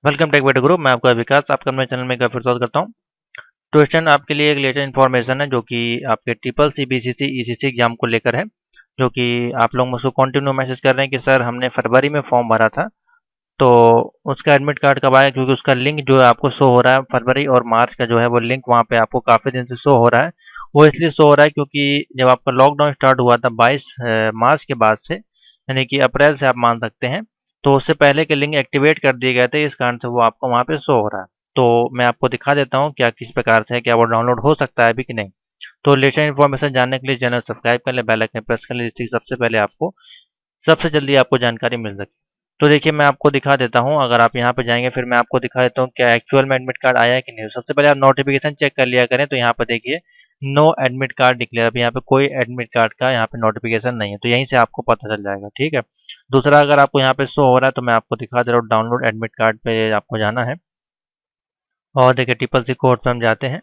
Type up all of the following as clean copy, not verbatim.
Welcome take video group. मैं आपका विकास आपका मेरे चैनल में एक बार फिर स्वागत करता हूँ। तो स्टूडेंट आपके लिए एक लेटेस्ट इन्फॉर्मेशन है जो कि आपके triple C BCC ECC exam को लेकर है, जो कि आप लोग मुझको कंटिन्यू मैसेज कर रहे हैं कि सर हमने फरवरी में फॉर्म भरा था, तो उसका एडमिट कार्ड कब आया, क्योंकि उसका लिंक जो है आपको शो हो रहा है फरवरी और मार्च का जो है वो लिंक वहाँ पे आपको काफ़ी दिन से शो हो रहा है। वो इसलिए शो हो रहा है क्योंकि जब आपका लॉकडाउन स्टार्ट हुआ था 22 मार्च के बाद से, यानी कि अप्रैल से आप मान सकते हैं, तो उससे पहले के लिंक एक्टिवेट कर दिए गए थे, इस कारण से वो आपको वहाँ पे शो हो रहा है। तो मैं आपको दिखा देता हूँ क्या किस प्रकार से है, क्या वो डाउनलोड हो सकता है अभी कि नहीं। तो लेटेस्ट इन्फॉर्मेशन जानने के लिए चैनल सब्सक्राइब कर लें, बेल आइकन प्रेस कर लें, जिससे सबसे पहले आपको सबसे जल्दी आपको जानकारी मिल सके। तो देखिए मैं आपको दिखा देता हूँ, अगर आप यहाँ पे जाएंगे फिर मैं आपको दिखा देता हूँ क्या एक्चुअल में एडमिट कार्ड आया है कि नहीं। सबसे पहले आप नोटिफिकेशन चेक कर लिया करें, तो यहाँ पे देखिए नो एडमिट कार्ड डिक्लेयर, अभी यहाँ पे कोई एडमिट कार्ड का यहाँ पे नोटिफिकेशन नहीं है, तो यहीं से आपको पता चल जाएगा। ठीक है, दूसरा अगर आपको यहाँ पे शो हो रहा है तो मैं आपको दिखा दे रहा हूँ, डाउनलोड एडमिट कार्ड पे आपको जाना है और देखिए ट्रिपल सी कोड पे हम जाते हैं।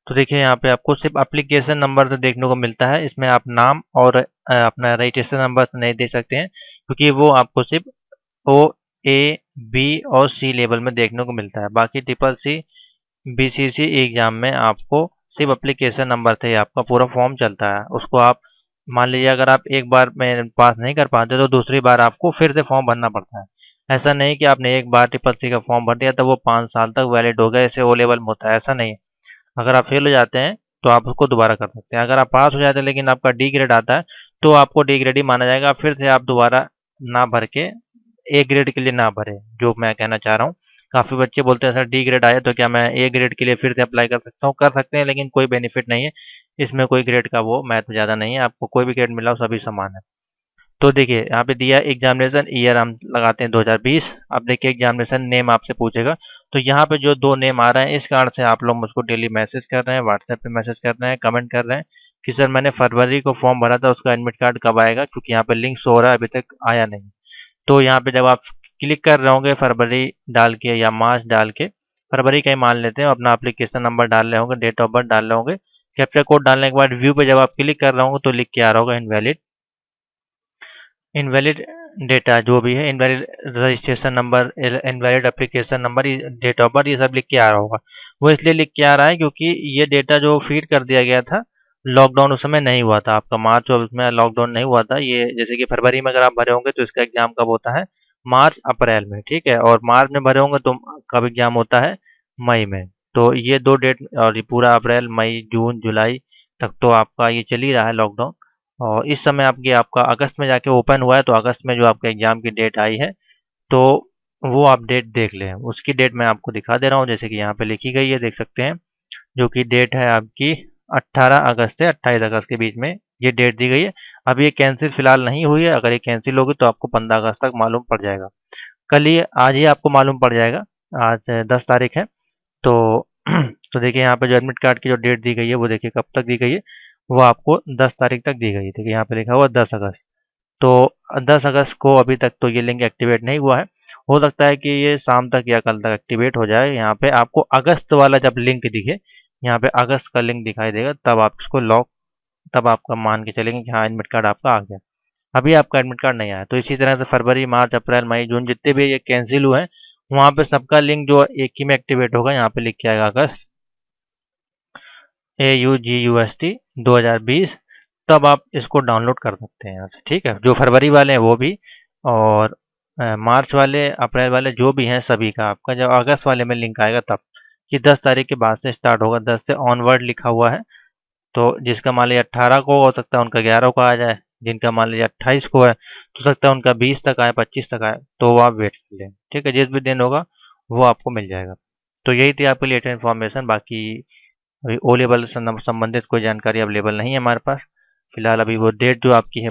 तो देखिए यहाँ पे आपको सिर्फ एप्लीकेशन नंबर तो देखने को मिलता है, इसमें आप नाम और अपना रजिस्ट्रेशन नंबर तो नहीं दे सकते हैं, क्योंकि वो आपको सिर्फ ओ ए बी और सी लेवल में देखने को मिलता है। बाकी ट्रिपल सी बीसीसी एग्जाम में आपको सिर्फ एप्लीकेशन नंबर से ही आपका पूरा फॉर्म चलता है। उसको आप मान लीजिए अगर आप एक बार में पास नहीं कर पाते तो दूसरी बार आपको फिर से फॉर्म भरना पड़ता है। ऐसा नहीं कि आपने एक बार ट्रिपल सी का फॉर्म भर दिया तो वो 5 साल तक वैलिड हो गया, जैसे ओ लेवल में होता है, ऐसा नहीं है। अगर आप फेल हो जाते हैं तो आप उसको दोबारा कर सकते हैं। अगर आप पास हो जाते हैं लेकिन आपका डी ग्रेड आता है तो आपको डी ग्रेड ही माना जाएगा, फिर से आप दोबारा ना भर के ए ग्रेड के लिए ना भरे। जो मैं कहना चाह रहा हूँ, काफ़ी बच्चे बोलते हैं सर डी ग्रेड आया तो क्या मैं ए ग्रेड के लिए फिर से अप्लाई कर सकता हूँ। कर सकते हैं लेकिन कोई बेनिफिट नहीं है इसमें, कोई ग्रेड का वो महत्व ज़्यादा नहीं है, आपको कोई भी ग्रेड मिला हो सभी समान है। तो देखिए यहाँ पे दिया एग्जामिनेशन ईयर हम लगाते हैं 2020। अब देखिए एग्जामिनेशन नेम आपसे पूछेगा, तो यहाँ पे जो दो नेम आ रहे हैं इस कारण से आप लोग मुझको डेली मैसेज कर रहे हैं, व्हाट्सएप पे मैसेज कर रहे हैं, कमेंट कर रहे हैं कि सर मैंने फरवरी को फॉर्म भरा था, उसका एडमिट कार्ड कब आएगा, क्योंकि यहाँ पे लिंक शो हो रहा है अभी तक आया नहीं। तो यहाँ पे जब आप क्लिक कर रहे होंगे फरवरी डाल के या मार्च डाल के, फरवरी का ही मान लेते हैं, अपना एप्लीकेशन नंबर डाल रहे होंगे, डेट ऑफ बर्थ डाल रहे होंगे, कैप्चा कोड डालने के बाद व्यू पे जब आप क्लिक कर रहे होंगे तो लिख के आ रहा होगा इनवैलिड, इनवैलिड डेटा जो भी है, invalid registration number, invalid application number, date of birth, ये सब लिख के आ रहा होगा। वो इसलिए लिख के आ रहा है क्योंकि ये डेटा जो फीड कर दिया गया था लॉकडाउन उस समय नहीं हुआ था, आपका मार्च और उसमें लॉकडाउन नहीं हुआ था। ये जैसे कि फरवरी में अगर आप भरे होंगे तो इसका एग्जाम कब होता है, मार्च अप्रैल में, ठीक है, और मार्च में भरे होंगे तो कब एग्जाम होता है, मई में। तो ये दो डेट, और ये पूरा अप्रैल मई जून जुलाई तक तो आपका ये चल ही रहा है लॉकडाउन, और इस समय आपका अगस्त में जाके ओपन हुआ है, तो अगस्त में जो आपका एग्जाम की डेट आई है तो वो आप डेट देख लें। उसकी डेट मैं आपको दिखा दे रहा हूँ, जैसे कि यहाँ पे लिखी गई है, देख सकते हैं, जो कि डेट है आपकी 18 अगस्त से 28 अगस्त के बीच में ये डेट दी गई है। अब ये कैंसिल फिलहाल नहीं हुई है, अगर ये कैंसिल होगी तो आपको 15 अगस्त तक मालूम पड़ जाएगा। कल ही आज ही आपको मालूम पड़ जाएगा, आज 10 तारीख है। तो तो देखिए यहाँ पे जो एडमिट कार्ड की जो डेट दी गई है वो देखिए कब तक दी गई है, वो आपको 10 तारीख तक दी गई है। देखिए यहाँ पे लिखा हुआ 10 अगस्त। तो 10 अगस्त को अभी तक तो ये लिंक एक्टिवेट नहीं हुआ है, हो सकता है कि ये शाम तक या कल तक एक्टिवेट हो जाए। यहाँ पे आपको अगस्त वाला जब लिंक दिखे, यहाँ पे अगस्त का लिंक दिखाई देगा, तब आप इसको लॉक, तब आपका मान के चलेंगे कि हाँ एडमिट कार्ड आपका आ गया। अभी आपका एडमिट कार्ड नहीं आया। तो इसी तरह से फरवरी मार्च अप्रैल मई जून जितने भी ये कैंसिल हुए हैं वहाँ पे सबका लिंक जो एक ही में एक्टिवेट होगा, यहाँ पे लिख के आएगा अगस्त AUGUST 2020, तब आप इसको डाउनलोड कर सकते हैं यहाँ से। ठीक है, जो फरवरी वाले हैं वो भी, और मार्च वाले अप्रैल वाले जो भी हैं सभी का आपका जब अगस्त वाले में लिंक आएगा तब, कि 10 तारीख के बाद से स्टार्ट होगा, 10 से ऑनवर्ड लिखा हुआ है। तो जिसका मान लीजिए 18 को हो सकता है उनका 11 को आ जाए, जिनका मान लीजिए 28 को है तो सकता है उनका 20 तक आए, 25 तक आए, तो वो आप वेट कर लें। ठीक है, जिस भी दिन होगा वो आपको मिल जाएगा। तो यही थी आपके लेटेस्ट इन्फॉर्मेशन। बाकी अभी ओ लेवल से संबंधित कोई जानकारी अवेलेबल नहीं है हमारे पास फिलहाल। अभी वो डेट जो आपकी है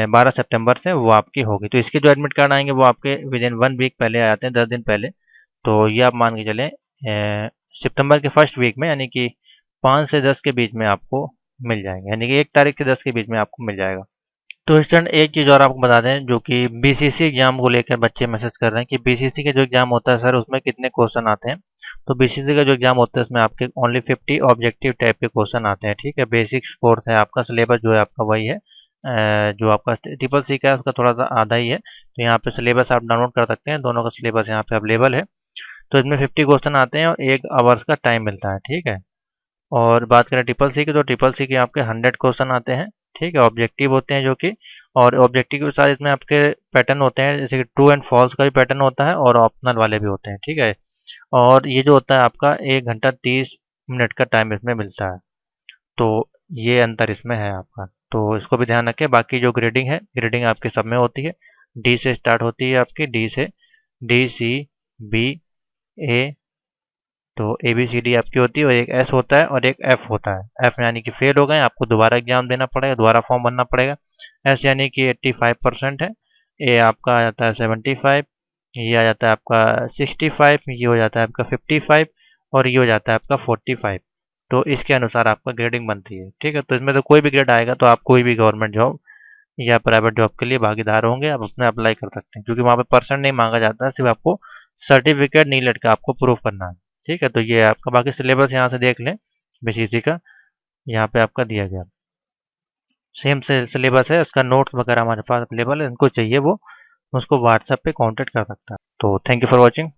12 सितंबर से वो आपकी होगी। तो इसके जो एडमिट कार्ड आएंगे वो आपके विद इन 1 वीक पहले आ जाते हैं, 10 दिन पहले। तो ये आप मान के चलें सितंबर के फर्स्ट वीक में, यानी कि 5 से 10 के बीच में आपको मिल जाएंगे, यानी कि 1 तारीख से 10 के बीच में आपको मिल जाएगा। तो स्टूडेंट एक चीज़ और आपको बता दें, जो कि बीसीसी एग्जाम को लेकर बच्चे मैसेज कर रहे हैं कि बीसीसी का जो एग्जाम होता है सर उसमें कितने क्वेश्चन आते हैं। तो बीसीसी का जो एग्जाम होता है उसमें आपके ओनली 50 ऑब्जेक्टिव टाइप के क्वेश्चन आते हैं। ठीक है, बेसिक्स कोर्स है आपका, सिलेबस जो है आपका वही है, जो आपका ट्रिपल सी का है उसका थोड़ा सा आधा ही है। तो यहाँ पे सिलेबस आप डाउनलोड कर सकते हैं, दोनों का सिलेबस यहाँ पे अवेलेबल है। तो इसमें 50 क्वेश्चन आते हैं और 1 आवर्स का टाइम मिलता है, ठीक है। और बात करें ट्रिपल सी की, तो ट्रिपल सी के आपके 100 क्वेश्चन आते हैं, ठीक है। ऑब्जेक्टिव होते हैं जो कि, और ऑब्जेक्टिव के साथ इसमें आपके पैटर्न होते हैं, जैसे कि ट्रू एंड फॉल्स का भी पैटर्न होता है और ऑप्शनल वाले भी होते हैं, ठीक है। और ये जो होता है आपका 1 घंटा 30 मिनट का टाइम इसमें मिलता है। तो ये अंतर इसमें है आपका, तो इसको भी ध्यान रखें। बाकी जो ग्रेडिंग है, ग्रेडिंग आपके सब में होती है। डी से स्टार्ट होती है आपकी, डी से डी, सी, बी, ए, तो ए बी सी डी आपकी होती है, और एक एस होता है और एक एफ होता है। एफ यानी कि फेल हो गए, आपको दोबारा एग्जाम देना पड़ेगा, दोबारा फॉर्म भरना पड़ेगा। एस यानी कि 85% है। ए आपका आ जाता है 75, ये आ जाता है आपका 65, ये हो जाता है आपका 55, और ये हो जाता है आपका 45। तो इसके अनुसार आपका ग्रेडिंग बनती है, ठीक है। तो इसमें तो कोई भी ग्रेड आएगा तो आप कोई भी गवर्नमेंट जॉब या प्राइवेट जॉब के लिए भागीदार होंगे, आप उसमें अप्लाई कर सकते हैं, क्योंकि वहाँ पे परसेंट नहीं मांगा जाता है, सिर्फ आपको सर्टिफिकेट नहीं लटका आपको प्रूफ करना है, ठीक है। तो ये आपका बाकी सिलेबस यहाँ से देख लें बीसीसी का, यहाँ पे आपका दिया गया सेम से सिलेबस है, उसका नोट्स वगैरह हमारे पास अवेलेबल है। इनको चाहिए वो उसको व्हाट्सएप पे कांटेक्ट कर सकता है। तो थैंक यू फॉर वॉचिंग।